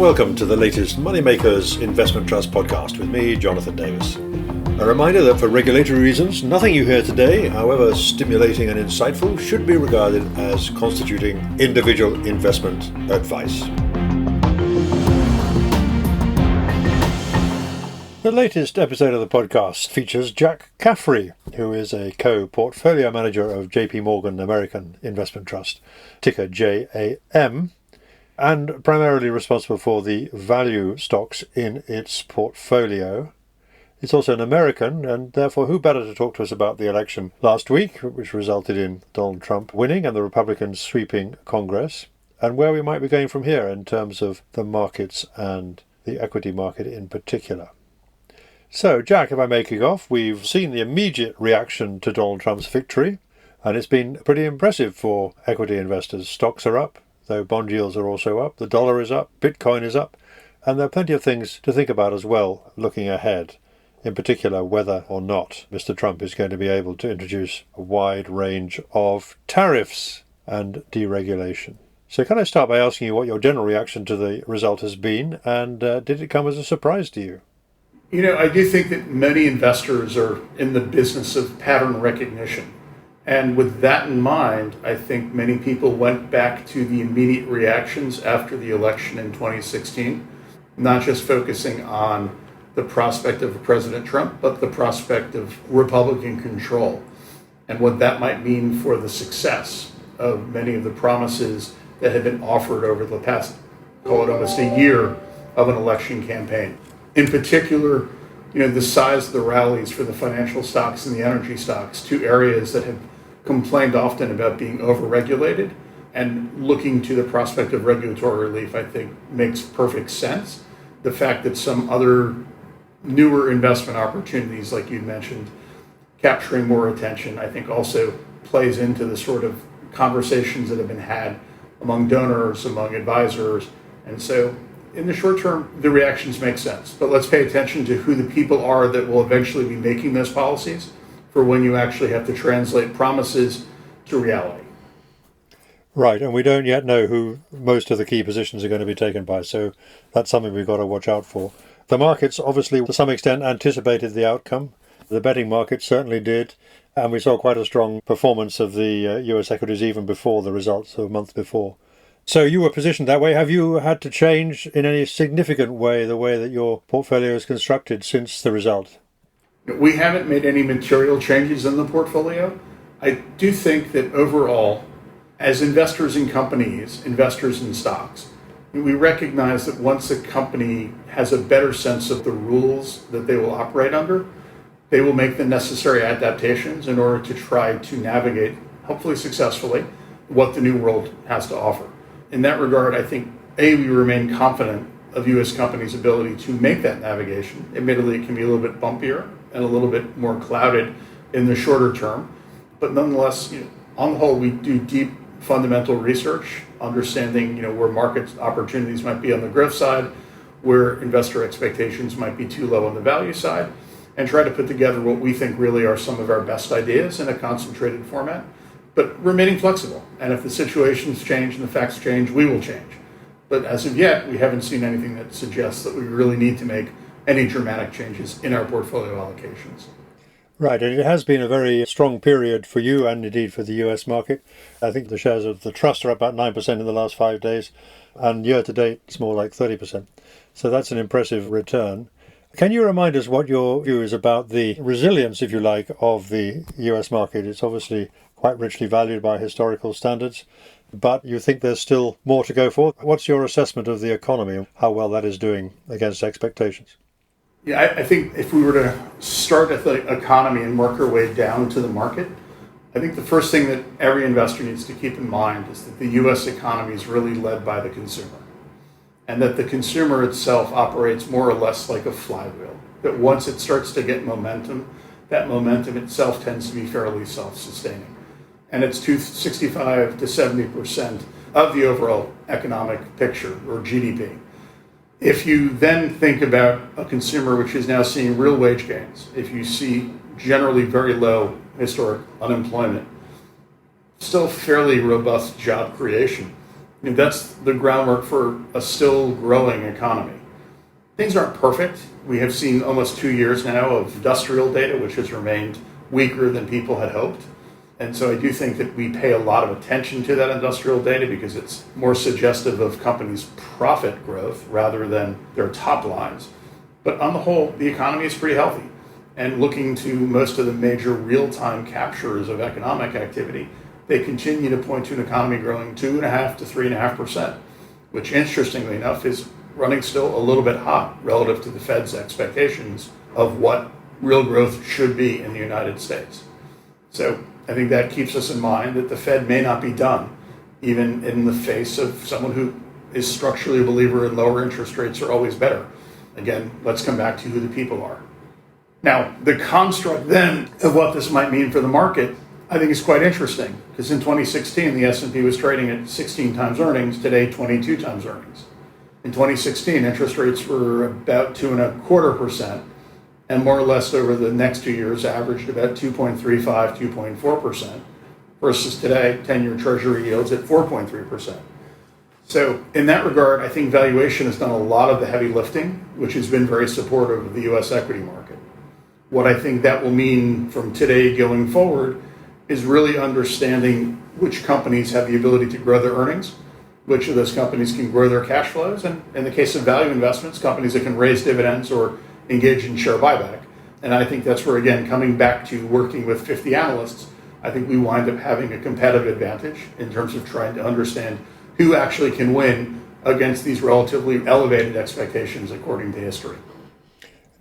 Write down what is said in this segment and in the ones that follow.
and welcome to the latest Moneymakers Investment Trust podcast with me, Jonathan Davis. A reminder that for regulatory reasons, nothing you hear today, however stimulating and insightful, should be regarded as constituting individual investment advice. The latest episode of the podcast features Jack Caffrey, who is a co-portfolio manager of J.P.Morgan American Investment Trust, ticker JAM, and primarily responsible for the value stocks in its portfolio. It's also an American, and therefore who better to talk to us about the election last week, which resulted in Donald Trump winning and the Republicans sweeping Congress, and where we might be going from here in terms of the markets and the equity market in particular. So, Jack, if I may kick off, we've seen the immediate reaction to Donald Trump's victory, and it's been pretty impressive for equity investors. Stocks are up, though bond yields are also up, the dollar is up, Bitcoin is up, and there are plenty of things to think about as well looking ahead, in particular whether or not Mr. Trump is going to be able to introduce a wide range of tariffs and deregulation. So can I start by asking you what your general reaction to the result has been, and did it come as a surprise to you? You know, I do think that many investors are in the business of pattern recognition. And with that in mind, I think many people went back to the immediate reactions after the election in 2016, not just focusing on the prospect of President Trump, but the prospect of Republican control and what that might mean for the success of many of the promises that have been offered over the past, call it almost a year of an election campaign. In particular, the size of the rallies for the financial stocks and the energy stocks, two areas that have complained often about being overregulated, and looking to the prospect of regulatory relief, I think, makes perfect sense. The fact that some other newer investment opportunities, like you mentioned, capturing more attention, I think also plays into the sort of conversations that have been had among donors, among advisors. And so in the short term, the reactions make sense. But let's pay attention to who the people are that will eventually be making those policies for when you actually have to translate promises to reality. Right, and we don't yet know who most of the key positions are going to be taken by, so that's something we've got to watch out for. The markets obviously to some extent anticipated the outcome. The betting market certainly did, and we saw quite a strong performance of the US equities even before the results, a month before. So you were positioned that way. Have you had to change in any significant way the way that your portfolio is constructed since the result? We haven't made any material changes in the portfolio. I do think that overall, as investors in companies, investors in stocks, we recognize that once a company has a better sense of the rules that they will operate under, they will make the necessary adaptations in order to try to navigate, hopefully successfully, what the new world has to offer. In that regard, I think, we remain confident of U.S. companies' ability to make that navigation. Admittedly, it can be a little bit bumpier and a little bit more clouded in the shorter term. But nonetheless, on the whole, we do deep fundamental research, understanding where market opportunities might be on the growth side, where investor expectations might be too low on the value side, and try to put together what we think really are some of our best ideas in a concentrated format, but remaining flexible. And if the situations change and the facts change, we will change. But as of yet, we haven't seen anything that suggests that we really need to make any dramatic changes in our portfolio allocations. Right, and it has been a very strong period for you and indeed for the US market. I think the shares of the trust are up about 9% in the last 5 days, and year to date it's more like 30%. So that's an impressive return. Can you remind us what your view is about the resilience, if you like, of the US market? It's obviously quite richly valued by historical standards, but you think there's still more to go for. What's your assessment of the economy and how well that is doing against expectations? Yeah, I think if we were to start at the economy and work our way down to the market, I think the first thing that every investor needs to keep in mind is that the U.S. economy is really led by the consumer, and that the consumer itself operates more or less like a flywheel, that once it starts to get momentum, that momentum itself tends to be fairly self-sustaining. And it's 65 to 70% of the overall economic picture, or GDP. If you then think about a consumer which is now seeing real wage gains, if you see generally very low historic unemployment, still fairly robust job creation, That's the groundwork for a still growing economy. Things aren't perfect. We have seen almost 2 years now of industrial data, which has remained weaker than people had hoped. And so I do think that we pay a lot of attention to that industrial data because it's more suggestive of companies' profit growth rather than their top lines. But on the whole, the economy is pretty healthy. And looking to most of the major real-time captures of economic activity, they continue to point to an economy growing 2.5% to 3.5%, which interestingly enough is running still a little bit hot relative to the Fed's expectations of what real growth should be in the United States. So I think that keeps us in mind that the Fed may not be done, even in the face of someone who is structurally a believer in lower interest rates are always better. Again, let's come back to who the people are. Now, the construct then of what this might mean for the market, I think is quite interesting, because in 2016, the S&P was trading at 16 times earnings, today 22 times earnings. In 2016, interest rates were about 2.25%, and more or less over the next 2 years averaged about 2.35, 2.4%, versus today, 10-year Treasury yields at 4.3%. So in that regard, I think valuation has done a lot of the heavy lifting, which has been very supportive of the U.S. equity market. What I think that will mean from today going forward is really understanding which companies have the ability to grow their earnings, which of those companies can grow their cash flows, and in the case of value investments, companies that can raise dividends or engage in share buyback. And I think that's where, again, coming back to working with 50 analysts, I think we wind up having a competitive advantage in terms of trying to understand who actually can win against these relatively elevated expectations according to history.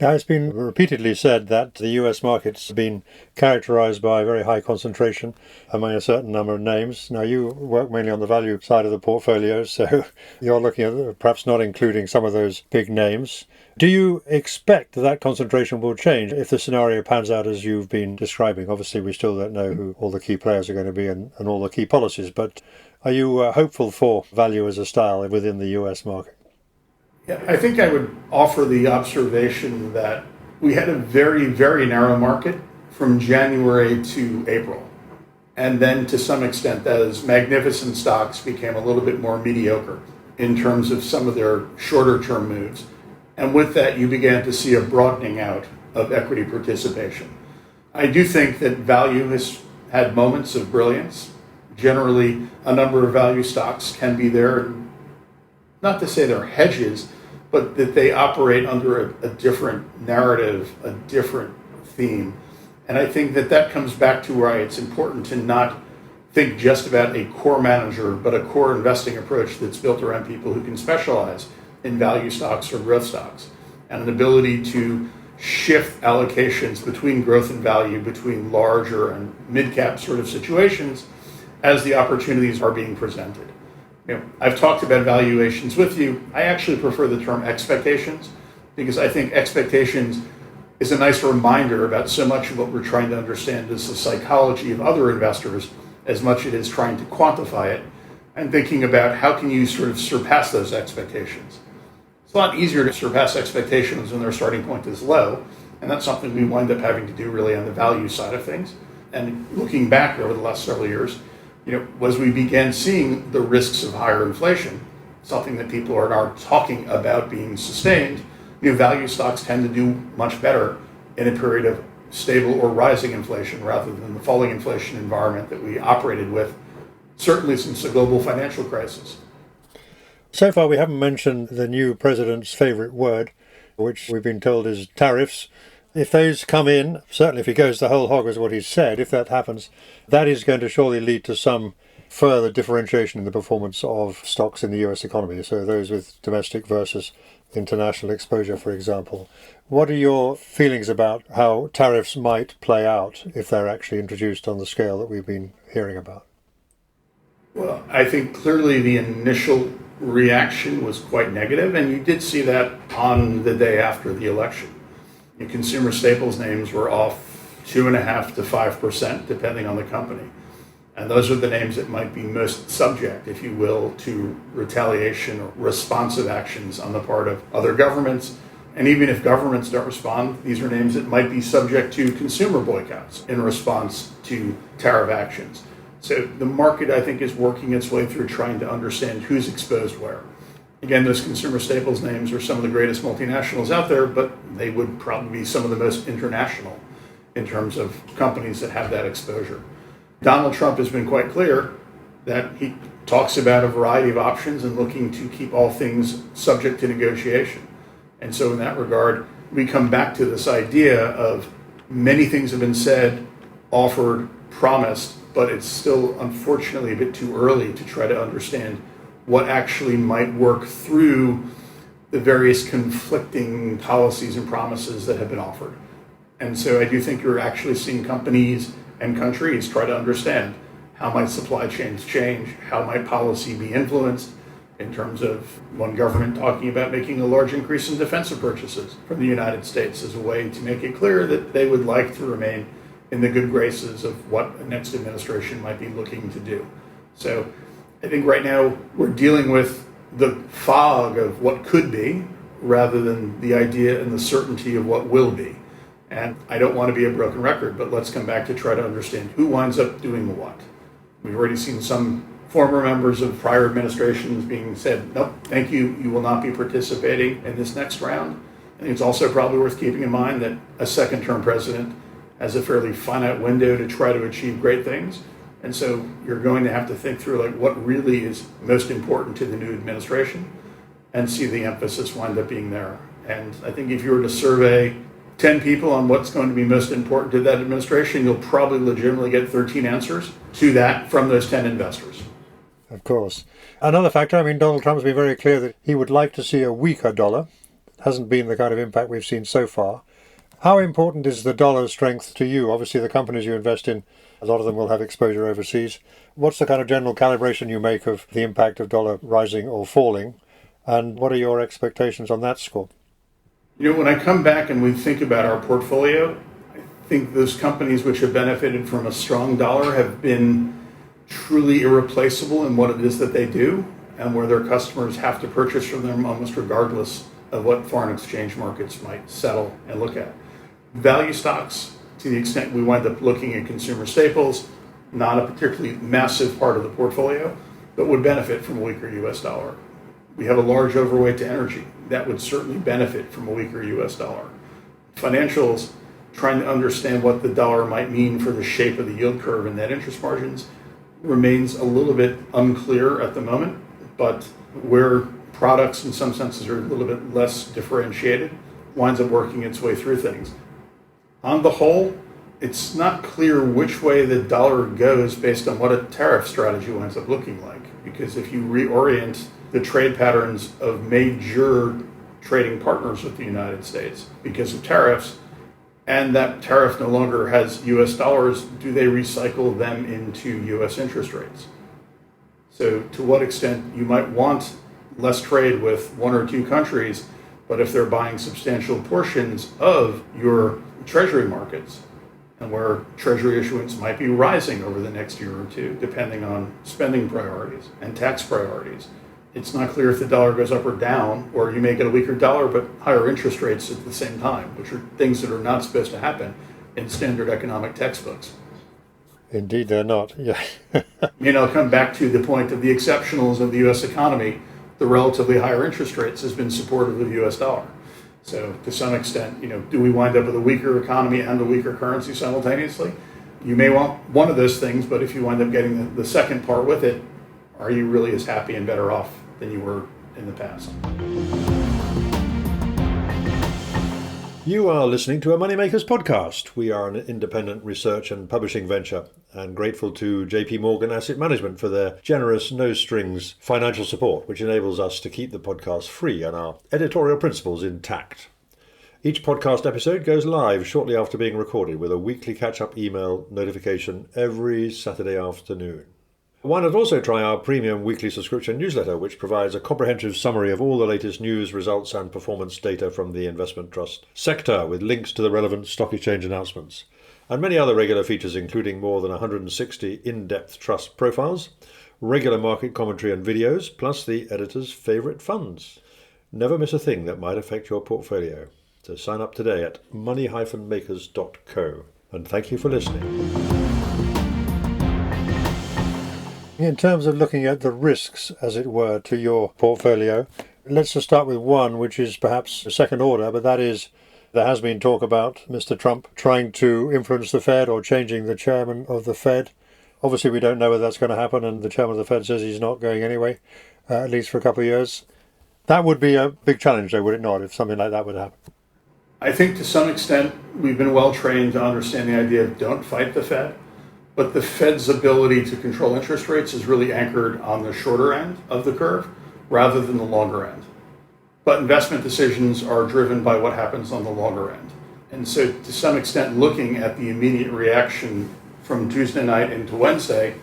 Now, it's been repeatedly said that the US market's been characterized by a very high concentration among a certain number of names. Now, you work mainly on the value side of the portfolio, so you're looking at perhaps not including some of those big names. Do you expect that concentration will change if the scenario pans out as you've been describing? Obviously, we still don't know who all the key players are going to be and all the key policies, but are you hopeful for value as a style within the US market? Yeah, I think I would offer the observation that we had a very, very narrow market from January to April. And then to some extent, those magnificent stocks became a little bit more mediocre in terms of some of their shorter term moves. And with that, you began to see a broadening out of equity participation. I do think that value has had moments of brilliance. Generally, a number of value stocks can be there, not to say they're hedges, but that they operate under a different narrative, a different theme. And I think that that comes back to why it's important to not think just about a core manager, but a core investing approach that's built around people who can specialize in value stocks or growth stocks, and an ability to shift allocations between growth and value, between larger and mid-cap sort of situations as the opportunities are being presented. I've talked about valuations with you. I actually prefer the term expectations because I think expectations is a nice reminder about so much of what we're trying to understand is the psychology of other investors as much as it is trying to quantify it and thinking about how can you sort of surpass those expectations. It's a lot easier to surpass expectations when their starting point is low, and that's something we wind up having to do really on the value side of things. And looking back over the last several years, as we began seeing the risks of higher inflation, something that people are now talking about being sustained, value stocks tend to do much better in a period of stable or rising inflation rather than the falling inflation environment that we operated with, certainly since the global financial crisis. So far, we haven't mentioned the new president's favorite word, which we've been told is tariffs. If those come in, certainly if he goes the whole hog as what he's said, if that happens, that is going to surely lead to some further differentiation in the performance of stocks in the US economy. So those with domestic versus international exposure, for example. What are your feelings about how tariffs might play out if they're actually introduced on the scale that we've been hearing about? Well, I think clearly the initial reaction was quite negative, and you did see that on the day after the election. Consumer staples names were off 2.5% to 5%, depending on the company. And those are the names that might be most subject, if you will, to retaliation or responsive actions on the part of other governments. And even if governments don't respond, these are names that might be subject to consumer boycotts in response to tariff actions. So the market, I think, is working its way through trying to understand who's exposed where. Again, those consumer staples names are some of the greatest multinationals out there, but they would probably be some of the most international in terms of companies that have that exposure. Donald Trump has been quite clear that he talks about a variety of options and looking to keep all things subject to negotiation. And so in that regard, we come back to this idea of many things have been said, offered, promised, but it's still unfortunately a bit too early to try to understand what actually might work through the various conflicting policies and promises that have been offered. And so I do think you're actually seeing companies and countries try to understand how might supply chains change, how might policy be influenced in terms of one government talking about making a large increase in defensive purchases from the United States as a way to make it clear that they would like to remain in the good graces of what the next administration might be looking to do. So I think right now we're dealing with the fog of what could be rather than the idea and the certainty of what will be. And I don't want to be a broken record, but let's come back to try to understand who winds up doing what. We've already seen some former members of prior administrations being said, nope, thank you, you will not be participating in this next round. I think it's also probably worth keeping in mind that a second-term president has a fairly finite window to try to achieve great things. And so you're going to have to think through like what really is most important to the new administration and see the emphasis wind up being there. And I think if you were to survey 10 people on what's going to be most important to that administration, you'll probably legitimately get 13 answers to that from those 10 investors. Of course. Another factor, Donald Trump's been very clear that he would like to see a weaker dollar. It hasn't been the kind of impact we've seen so far. How important is the dollar's strength to you? Obviously, the companies you invest in, a lot of them will have exposure overseas. What's the kind of general calibration you make of the impact of dollar rising or falling? And what are your expectations on that score? When I come back and we think about our portfolio, I think those companies which have benefited from a strong dollar have been truly irreplaceable in what it is that they do and where their customers have to purchase from them almost regardless of what foreign exchange markets might settle and look at. Value stocks, to the extent we wind up looking at consumer staples, not a particularly massive part of the portfolio, but would benefit from a weaker US dollar. We have a large overweight to energy. That would certainly benefit from a weaker US dollar. Financials, trying to understand what the dollar might mean for the shape of the yield curve and net interest margins remains a little bit unclear at the moment, but where products in some senses are a little bit less differentiated, winds up working its way through things. On the whole, it's not clear which way the dollar goes based on what a tariff strategy winds up looking like. Because if you reorient the trade patterns of major trading partners with the United States because of tariffs, and that tariff no longer has US dollars, do they recycle them into US interest rates? So to what extent you might want less trade with one or two countries, but if they're buying substantial portions of your treasury markets and where treasury issuance might be rising over the next year or two, depending on spending priorities and tax priorities. It's not clear if the dollar goes up or down, or you may get a weaker dollar but higher interest rates at the same time, which are things that are not supposed to happen in standard economic textbooks. Indeed, they're not. Yeah. I'll come back to the point of the exceptionals of the U.S. economy. The relatively higher interest rates has been supportive of the U.S. dollar. So to some extent, do we wind up with a weaker economy and a weaker currency simultaneously? You may want one of those things, but if you wind up getting the second part with it, are you really as happy and better off than you were in the past? You are listening to a Moneymakers podcast. We are an independent research and publishing venture and grateful to J.P.Morgan Asset Management for their generous, no-strings financial support, which enables us to keep the podcast free and our editorial principles intact. Each podcast episode goes live shortly after being recorded with a weekly catch-up email notification every Saturday afternoon. Why not also try our premium weekly subscription newsletter, which provides a comprehensive summary of all the latest news, results and performance data from the investment trust sector with links to the relevant stock exchange announcements, and many other regular features including more than 160 in-depth trust profiles, regular market commentary and videos, plus the editor's favourite funds. Never miss a thing that might affect your portfolio. So sign up today at money-makers.co. And thank you for listening. In terms of looking at the risks, as it were, to your portfolio, let's just start with one, which is perhaps a second order, but that is there has been talk about Mr. Trump trying to influence the Fed or changing the chairman of the Fed. Obviously, we don't know whether that's going to happen, and the chairman of the Fed says he's not going anyway, at least for a couple of years. That would be a big challenge, though, would it not, if something like that would happen? I think to some extent we've been well trained to understand the idea of don't fight the Fed, but the Fed's ability to control interest rates is really anchored on the shorter end of the curve rather than the longer end. But investment decisions are driven by what happens on the longer end. And so to some extent, looking at the immediate reaction from Tuesday night into Wednesday,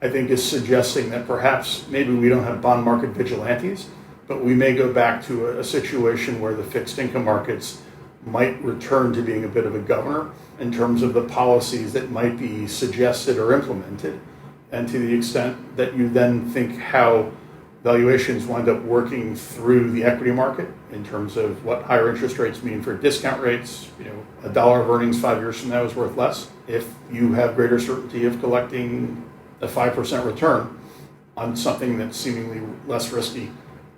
I think is suggesting that perhaps maybe we don't have bond market vigilantes, but we may go back to a situation where the fixed income markets might return to being a bit of a governor in terms of the policies that might be suggested or implemented, and to the extent that you then think how valuations wind up working through the equity market in terms of what higher interest rates mean for discount rates. A dollar of earnings 5 years from now is worth less if you have greater certainty of collecting a 5% return on something that's seemingly less risky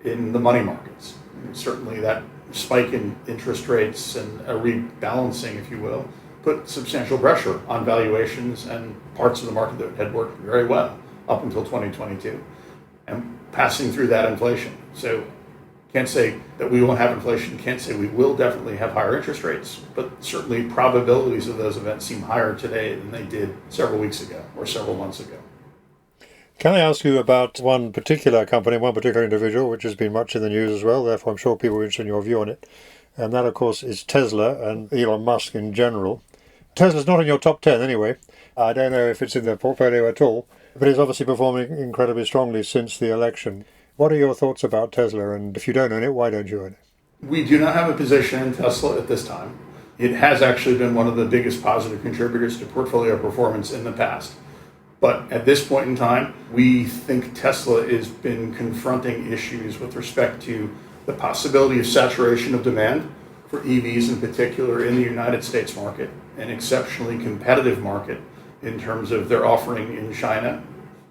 in the money markets. Certainly that spike in interest rates and a rebalancing, if you will, put substantial pressure on valuations and parts of the market that had worked very well up until 2022 and passing through that inflation. So can't say that we won't have inflation, can't say we will definitely have higher interest rates, but certainly probabilities of those events seem higher today than they did several weeks ago or several months ago. Can I ask you about one particular company, one particular individual, which has been much in the news as well, therefore I'm sure people are interested in your view on it. And that, of course, is Tesla and Elon Musk in general. Tesla's not in your top 10 anyway. I don't know if it's in the portfolio at all, but it's obviously performing incredibly strongly since the election. What are your thoughts about Tesla? And if you don't own it, why don't you own it? We do not have a position in Tesla at this time. It has actually been one of the biggest positive contributors to portfolio performance in the past. But at this point in time, we think Tesla has been confronting issues with respect to the possibility of saturation of demand for EVs in particular in the United States market, an exceptionally competitive market in terms of their offering in China,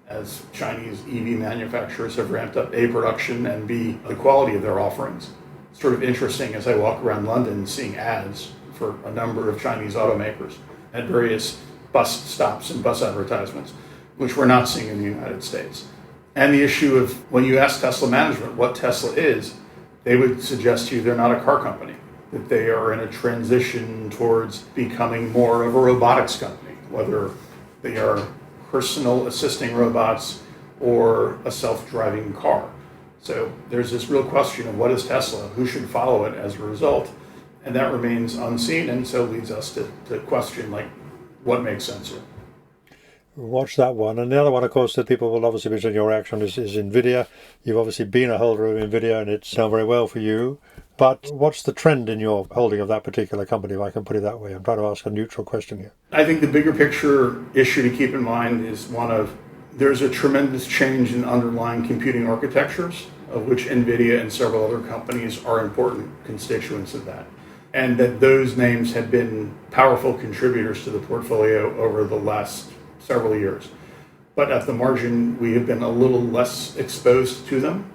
as Chinese EV manufacturers have ramped up A, production, and B, the quality of their offerings. It's sort of interesting as I walk around London seeing ads for a number of Chinese automakers at various bus stops and bus advertisements, which we're not seeing in the United States. And the issue of when you ask Tesla management what Tesla is, they would suggest to you they're not a car company, that they are in a transition towards becoming more of a robotics company, whether they are personal assisting robots or a self-driving car. So there's this real question of what is Tesla, who should follow it as a result, and that remains unseen, and so leads us to question what makes sense here. Watch that one. And the other one, of course, that people will obviously be interested in your reaction is Nvidia. You've obviously been a holder of Nvidia and it's done very well for you. But what's the trend in your holding of that particular company, if I can put it that way? I'm trying to ask a neutral question here. I think the bigger picture issue to keep in mind is one of there's a tremendous change in underlying computing architectures, of which Nvidia and several other companies are important constituents of that. And that those names have been powerful contributors to the portfolio over the last several years. But at the margin, we have been a little less exposed to them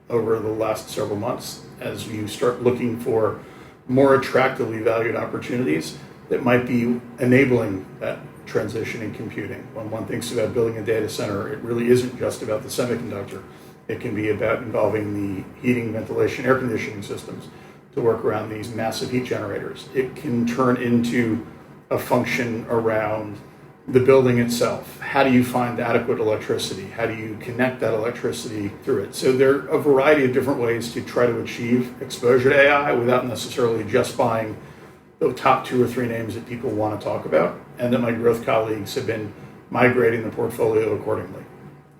over the last several months as you start looking for more attractively valued opportunities that might be enabling that transition in computing. When one thinks about building a data center, it really isn't just about the semiconductor. It can be about involving the heating, ventilation, air conditioning systems to work around these massive heat generators. It can turn into a function around the building itself. How do you find adequate electricity? How do you connect that electricity through it? So there are a variety of different ways to try to achieve exposure to AI without necessarily just buying the top 2 or 3 names that people want to talk about, and that my growth colleagues have been migrating the portfolio accordingly.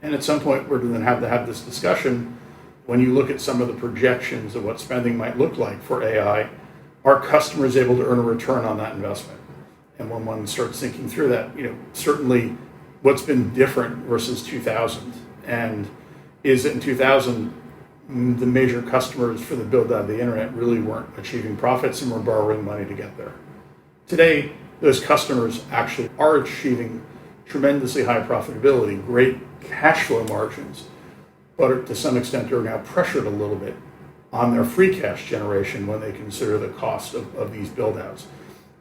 And at some point, we're going to have this discussion. When you look at some of the projections of what spending might look like for AI, are customers able to earn a return on that investment? And when one starts thinking through that, certainly what's been different versus 2000, and is that in 2000, the major customers for the build out of the internet really weren't achieving profits and were borrowing money to get there. Today, those customers actually are achieving tremendously high profitability, great cash flow margins, but to some extent are now pressured a little bit on their free cash generation when they consider the cost of these build-outs.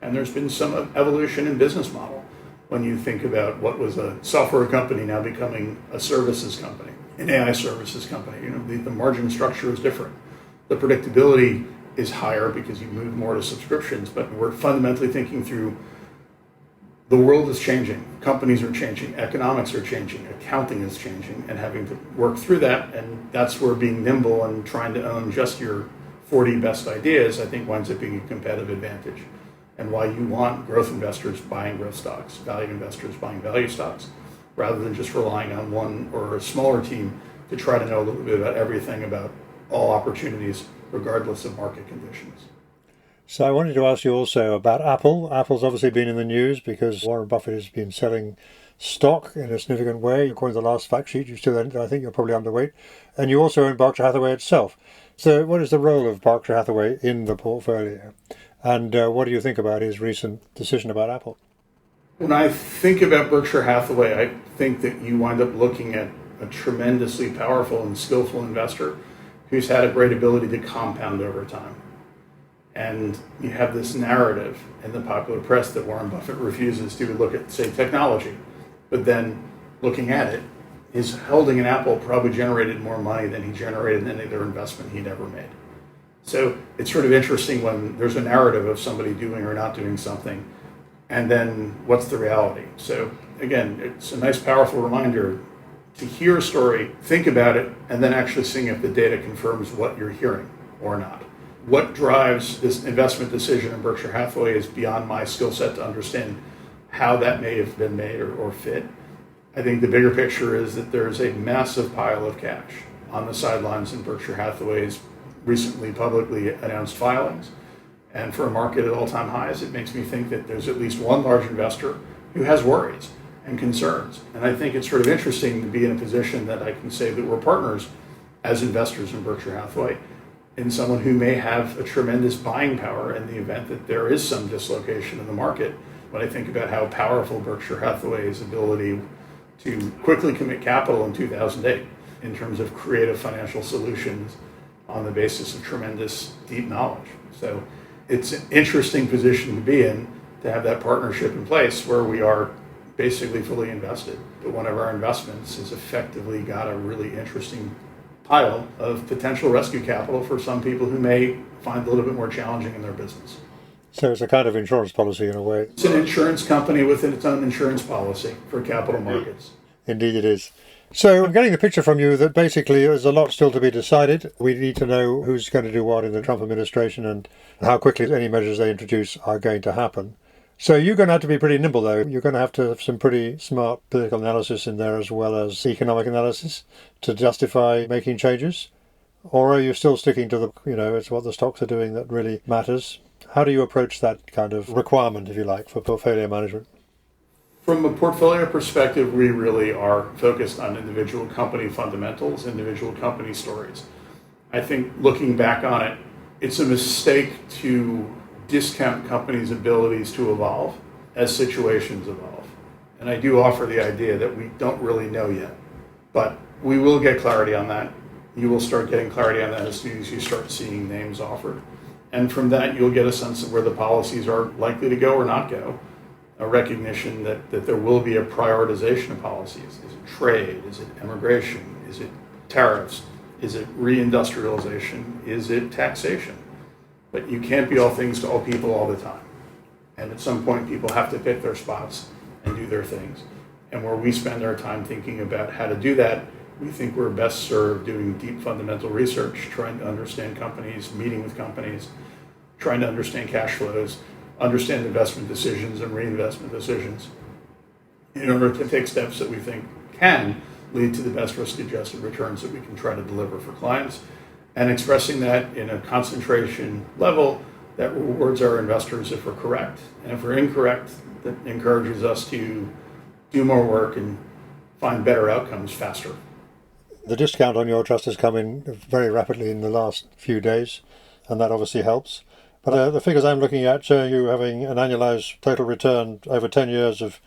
And there's been some evolution in business model when you think about what was a software company now becoming a services company, an AI services company. The margin structure is different. The predictability is higher because you move more to subscriptions, but we're fundamentally thinking through the world is changing, companies are changing, economics are changing, accounting is changing, and having to work through that. And that's where being nimble and trying to own just your 40 best ideas, I think, winds up being a competitive advantage. And why you want growth investors buying growth stocks, value investors buying value stocks, rather than just relying on one or a smaller team to try to know a little bit about everything about all opportunities, regardless of market conditions. So I wanted to ask you also about Apple. Apple's obviously been in the news because Warren Buffett has been selling stock in a significant way. According to the last fact sheet, I think you're probably underweight. And you also own Berkshire Hathaway itself. So what is the role of Berkshire Hathaway in the portfolio? And what do you think about his recent decision about Apple? When I think about Berkshire Hathaway, I think that you wind up looking at a tremendously powerful and skillful investor who's had a great ability to compound over time. And you have this narrative in the popular press that Warren Buffett refuses to look at, say, technology. But then looking at it, his holding an Apple probably generated more money than he generated in any other investment he'd ever made. So it's sort of interesting when there's a narrative of somebody doing or not doing something, and then what's the reality? So again, it's a nice, powerful reminder to hear a story, think about it, and then actually seeing if the data confirms what you're hearing or not. What drives this investment decision in Berkshire Hathaway is beyond my skill set to understand how that may have been made or fit. I think the bigger picture is that there's a massive pile of cash on the sidelines in Berkshire Hathaway's recently publicly announced filings. And for a market at all-time highs, it makes me think that there's at least one large investor who has worries and concerns. And I think it's sort of interesting to be in a position that I can say that we're partners as investors in Berkshire Hathaway in someone who may have a tremendous buying power in the event that there is some dislocation in the market. When I think about how powerful Berkshire Hathaway's ability to quickly commit capital in 2008 in terms of creative financial solutions on the basis of tremendous deep knowledge. So it's an interesting position to be in, to have that partnership in place where we are basically fully invested. But one of our investments has effectively got a really interesting pile of potential rescue capital for some people who may find it a little bit more challenging in their business. So it's a kind of insurance policy in a way. It's an insurance company within its own insurance policy for capital markets. Indeed it is. So I'm getting the picture from you that basically there's a lot still to be decided. We need to know who's going to do what in the Trump administration and how quickly any measures they introduce are going to happen. So you're going to have to be pretty nimble, though. You're going to have some pretty smart political analysis in there as well as economic analysis to justify making changes. Or are you still sticking to it's what the stocks are doing that really matters? How do you approach that kind of requirement, if you like, for portfolio management? From a portfolio perspective, we really are focused on individual company fundamentals, individual company stories. I think looking back on it, it's a mistake to discount companies' abilities to evolve as situations evolve. And I do offer the idea that we don't really know yet, but we will get clarity on that. You will start getting clarity on that as soon as you start seeing names offered. And from that, you'll get a sense of where the policies are likely to go or not go. A recognition that there will be a prioritization of policies. Is it trade? Is it immigration? Is it tariffs? Is it reindustrialization? Is it taxation? But you can't be all things to all people all the time. And at some point, people have to pick their spots and do their things. And where we spend our time thinking about how to do that, we think we're best served doing deep fundamental research, trying to understand companies, meeting with companies, trying to understand cash flows, understand investment decisions and reinvestment decisions in order to take steps that we think can lead to the best risk-adjusted returns that we can try to deliver for clients, and expressing that in a concentration level that rewards our investors if we're correct. And if we're incorrect, that encourages us to do more work and find better outcomes faster. The discount on your trust has come in very rapidly in the last few days, and that obviously helps. But the figures I'm looking at show you having an annualized total return over 10 years of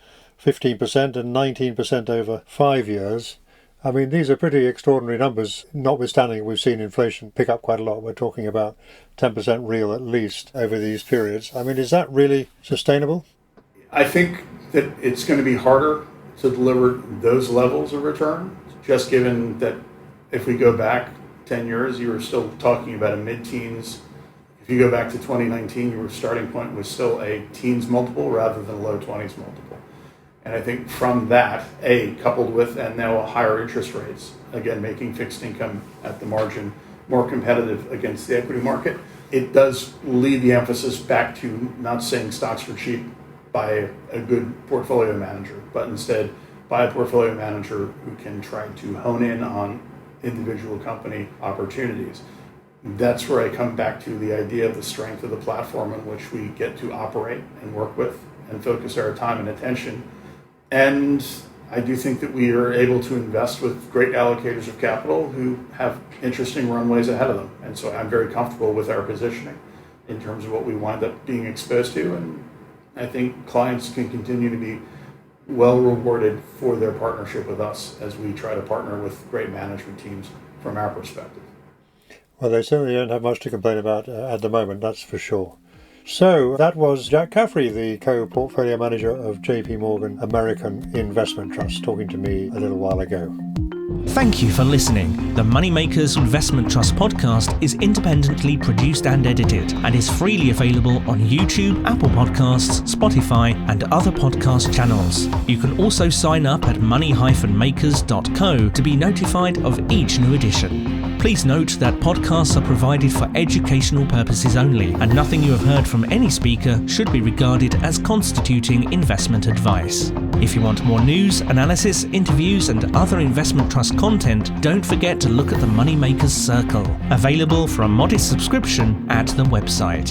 15% and 19% over 5 years. I mean, these are pretty extraordinary numbers, notwithstanding we've seen inflation pick up quite a lot. We're talking about 10% real at least over these periods. I mean, is that really sustainable? I think that it's going to be harder to deliver those levels of return, just given that if we go back 10 years, you were still talking about a mid-teens. If you go back to 2019, your starting point was still a teens multiple rather than a low 20s multiple. And I think from that, coupled with and now higher interest rates, again, making fixed income at the margin more competitive against the equity market, it does lead the emphasis back to not saying stocks are cheap by a good portfolio manager, but instead by a portfolio manager who can try to hone in on individual company opportunities. That's where I come back to the idea of the strength of the platform in which we get to operate and work with and focus our time and attention. And I do think that we are able to invest with great allocators of capital who have interesting runways ahead of them. And so I'm very comfortable with our positioning in terms of what we wind up being exposed to. And I think clients can continue to be well rewarded for their partnership with us as we try to partner with great management teams from our perspective. Well, they certainly don't have much to complain about at the moment, that's for sure. So that was Jack Caffrey, the co-portfolio manager of J.P.Morgan American Investment Trust, talking to me a little while ago. Thank you for listening. The Moneymakers Investment Trust podcast is independently produced and edited and is freely available on YouTube, Apple Podcasts, Spotify, and other podcast channels. You can also sign up at money-makers.co to be notified of each new edition. Please note that podcasts are provided for educational purposes only, and nothing you have heard from any speaker should be regarded as constituting investment advice. If you want more news, analysis, interviews, and other investment trust content, don't forget to look at the Moneymakers Circle, available for a modest subscription at the website.